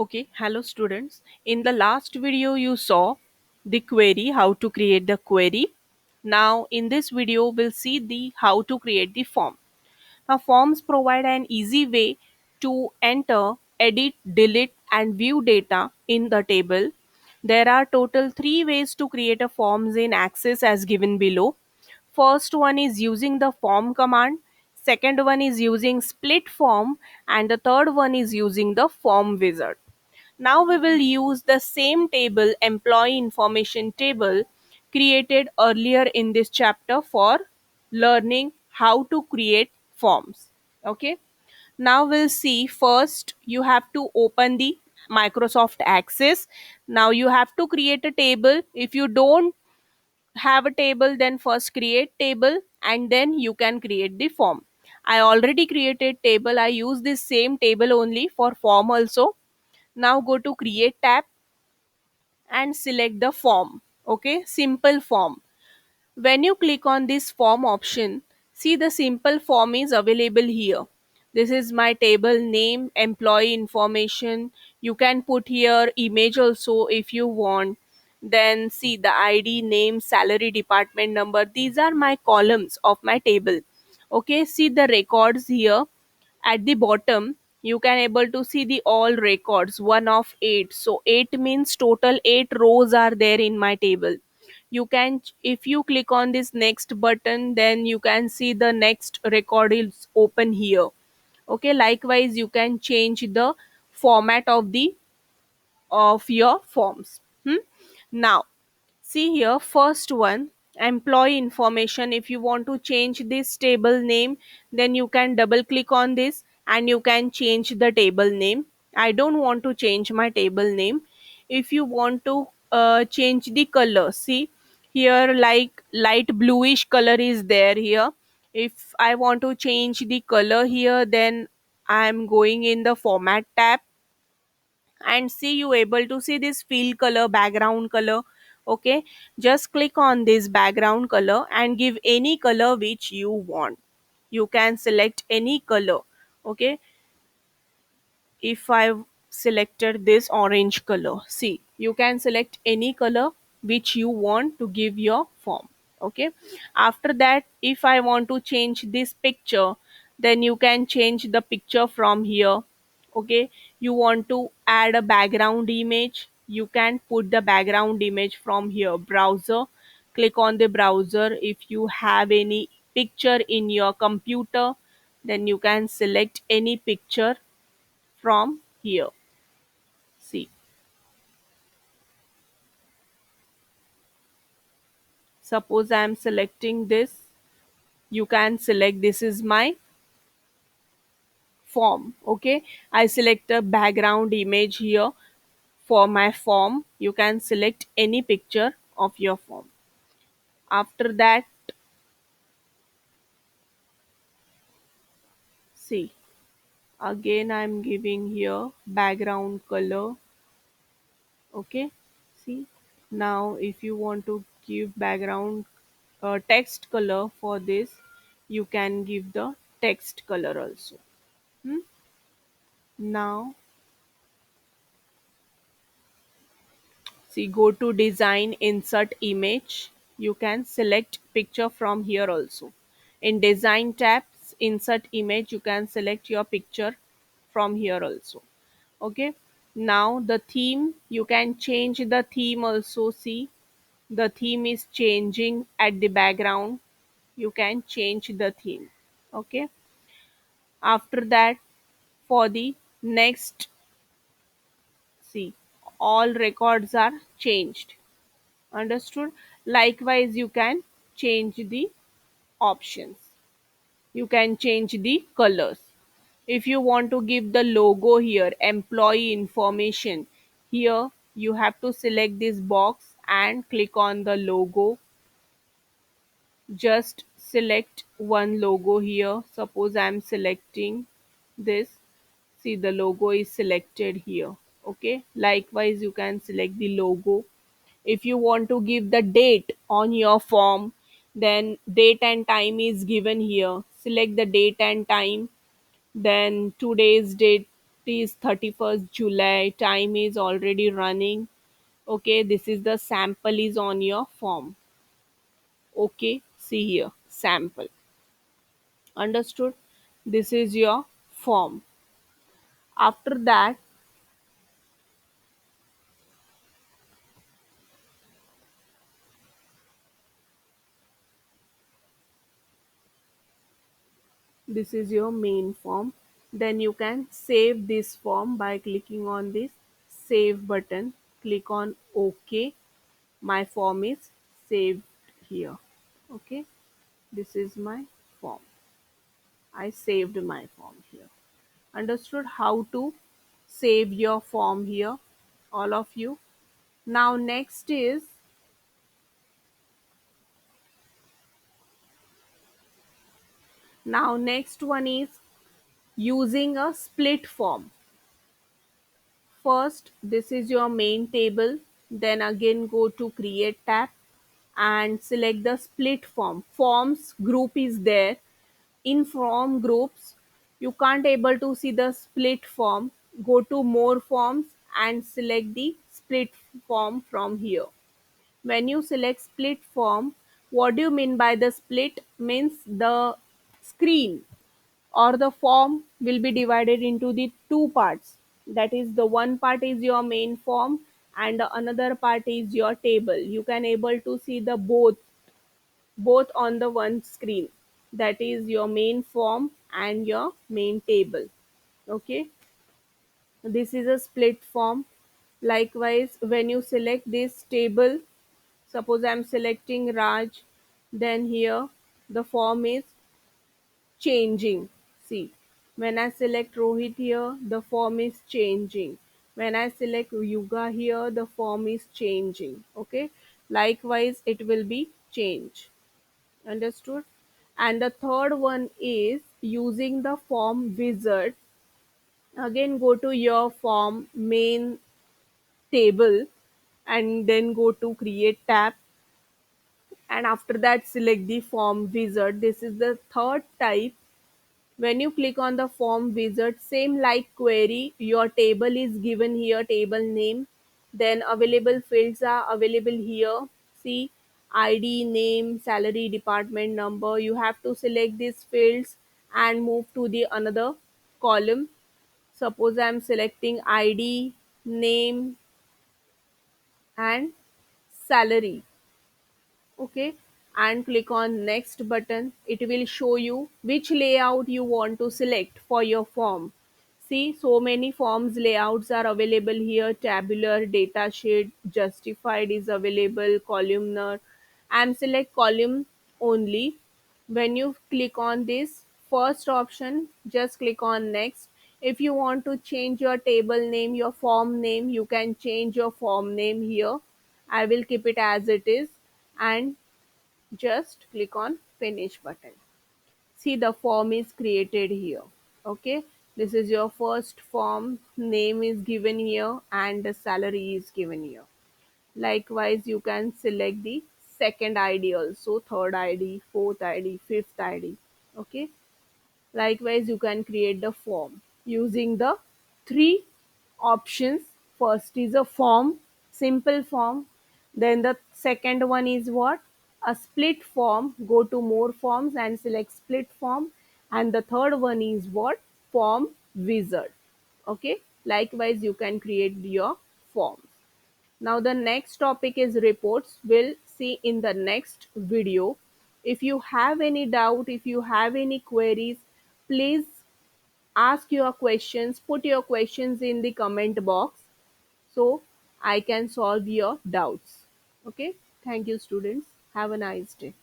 Okay, hello students. In the last video you saw the query, how to create the query. Now in this video we'll see the how to create the form. Now forms provide an easy way to enter, edit, delete and view data in the table. There are total 3 ways to create a forms in Access as given below. First one is using the form command, second one is using split form and the third one is using the form wizard. Now we will use the same table, employee information table, created earlier in this chapter for learning how to create forms. Okay. Now we'll see, first you have to open the Microsoft Access. Now you have to create a table. If you don't have a table, then first create table and then you can create the form. I already created table. I use this same table only for form also. Now go to create tab and select the form. Okay, simple form. When you click on this form option, see the simple form is available here. This is my table name, employee information. You can put here image also if you want. Then see the ID, name, salary, department number. These are my columns of my table. Okay, see the records here at the bottom. You can able to see the all records, one of eight. So eight means total eight rows are there in my table. You can, if you click on this next button, then you can see the next record is open here. Okay, likewise you can change the format of your forms. Now see here, first one, employee information. If you want to change this table name, then you can double click on this and you can change the table name. I don't want to change my table name. If you want to change the color, see here, like light bluish color is there here. If I want to change the color here, then I am going in the format tab and see, you able to see this fill color, background color. Okay, just click on this background color and give any color which you want. You can select any color. Okay, if I've selected this orange color, see, you can select any color which you want to give your form. Okay, after that, if I want to change this picture, then you can change the picture from here. Okay, you want to add a background image, you can put the background image from here, browser. Click on the browser. If you have any picture in your computer, then you can select any picture from here. See, suppose I am selecting this. You can select, this is my form. Okay, I select a background image here for my form. You can select any picture of your form. After that, see, again I'm giving here background color. Okay, see, now if you want to give background text color for this, you can give the text color also. Hmm? Now, see, go to design, insert image. You can select picture from here also. In design tabs, insert image, you can select your picture from here also. Okay. Now the theme, you can change the theme also. See, the theme is changing at the background. You can change the theme. Okay. After that, for the next, see, all records are changed. Understood? Likewise, you can change the options. You can change the colors. If you want to give the logo here, employee information, here you have to select this box and click on the logo. Just select one logo here. Suppose I'm selecting this. See, the logo is selected here. Okay, likewise you can select the logo. If you want to give the date on your form, then date and time is given here. Select the date and time, then today's date is 31st July. Time is already running. Okay, this is the sample is on your form. Okay, see here, sample. Understood? This is your form. After that, this is your main form. Then you can save this form by clicking on this save button. Click on OK. My form is saved here. Okay, this is my form. I saved my form here. Understood how to save your form here, all of you? Now next one is using a split form. First, this is your main table. Then again go to create tab and select the split form. Forms group is there. In form groups, you can't able to see the split form. Go to more forms and select the split form from here. When you select split form, what do you mean by the split? Means the screen or the form will be divided into the two parts. That is, the one part is your main form and the another part is your table. You can able to see the both on the one screen. That is your main form and your main table. Okay, this is a split form. Likewise, when you select this table, suppose I'm selecting Raj, then here the form is changing. See, when I select Rohit here, the form is changing. When I select Yuga here, the form is changing. Okay, likewise, it will be change. Understood? And the third one is using the form wizard. Again, go to your form main table and then go to create tab, and after that select the form wizard. This is the third type. When you click on the form wizard, same like query, your table is given here, table name. Then available fields are available here. See, ID, name, salary, department number. You have to select these fields and move to the another column. Suppose I'm selecting ID, name, and salary. Okay, and click on next button. It will show you which layout you want to select for your form. See, so many forms layouts are available here. Tabular, data sheet, justified is available, columnar. I'm select column only. When you click on this first option, just click on next. If you want to change your table name, your form name, you can change your form name here. I will keep it as it is, and just click on finish button. See, the form is created here. Okay, this is your first form, name is given here and the salary is given here. Likewise, you can select the second ID also, third ID, fourth ID, fifth ID. Okay, likewise, you can create the form using the three options. First is a form, simple form. Then the second one is what? A split form. Go to more forms and select split form. And the third one is what? Form wizard. Okay. Likewise, you can create your forms. Now the next topic is reports. We'll see in the next video. If you have any doubt, if you have any queries, please ask your questions, put your questions in the comment box so I can solve your doubts. Okay, thank you, students. Have a nice day.